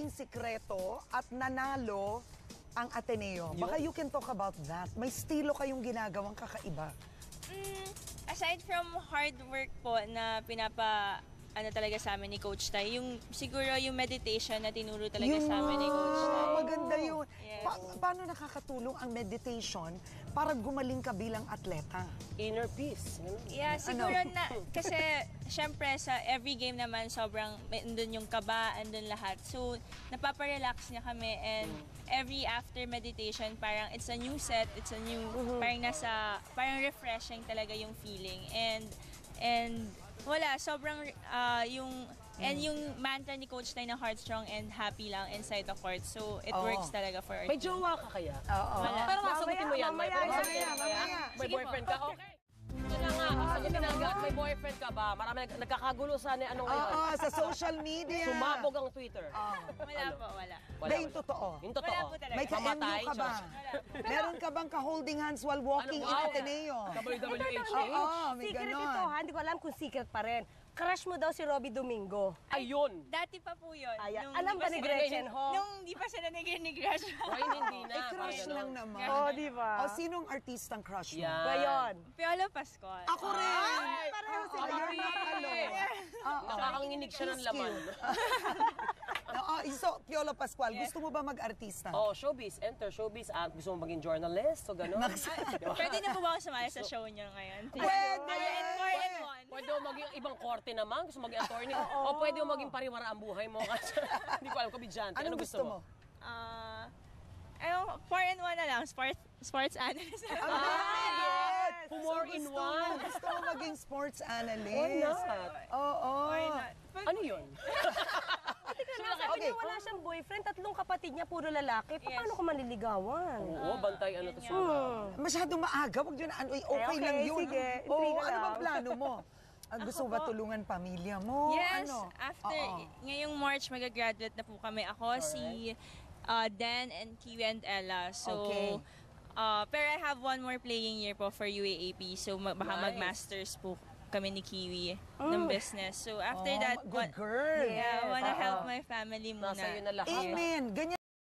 naging sikreto at nanalo ang Ateneo? Baka you can talk about that. May estilo kayong ginagawang kakaiba. Aside from hard work po na talaga sa amin ni Coach Tay, siguro yung meditation na tinuro talaga sa amin ni Coach Tay. Maganda yun. Yes. Paano nakakatulong ang meditation para gumaling ka bilang atleta? Inner peace. Yeah, siguro na, kasi syempre sa every game naman sobrang andun yung kaba, andun lahat. So, napaparelax niya kami and every after meditation, parang it's a new set, it's a new, parang refreshing talaga yung feeling. And wala, sobrang yung mantra ni Coach Tay na heart strong and happy lang inside the court. So, it works talaga for our May team. jowa ka kaya? Oo. Pero masagutin mo yan. Mamaya. May boyfriend ka? Okay. Ito na nga, sagutin na agad. May boyfriend ka ba? Marami nagkakagulo sa anong ngayon. Oo, sa social media. Sumabog ang Twitter. Wala po, wala. Ba yung totoo? Yung totoo. Wala po talaga. May ka-MU ka ba? Meron ka bang ka-holding hands while walking in Ateneo? WWH. Oo, may Secret ganon. ito, ha? Hindi ko alam kung secret pa rin. Crush mo daw si Robbie Domingo. Ayun. Dati pa po yun. Ayan. Alam ba ni Gretchen Ho? Nung di pa sila ni Gretchen Ho. Ay, hindi na. Crush lang naman. Oh, di ba? O, sinong artistang crush mo? Yan. Ngayon. Piolo Pascual. Ako rin! Pareho sila. You're not alone. Nakakanginig siya ng laman. So, Piolo Pascual, gusto mo ba mag-artista? Oh, showbiz. Enter showbiz. At gusto mo maging journalist o gano'n? Pwede na po ba ako sumali sa show niyo ngayon? Pwede! Pwede mo maging ibang korte naman. Gusto mo maging attorney. O pwede mo maging pariwara ang buhay mo. Kasi hindi ko alam, komedyante. Anong gusto mo? 4-in-1 na lang. Sports analyst. Yes! More in one. Gusto mo maging sports analyst? Why not? Oo. Why not? Ano yun? Sabi niya wala siyang boyfriend, 3 kapatid niya, puro lalaki. Paano ko manliligawan? Oo, bantay ano to siya. Masyadong maaga, wag yun na ano, okay lang yun. sige. Oo, Intriga ano lang. ba plano mo? Gusto ba tulungan pamilya mo? Yes, Ano? after, Oo. ngayong March, magagraduate na po kami. Ako, si Dan and Kiwi and Ella. So, Okay. pero I have one more playing year po for UAAP. So, baka Nice. mag-masters po kami ni Kiwi ng business. So, after that, Good girl. yeah, I wanna help my family muna. Nasa iyo na lahat. Amen. Ganyan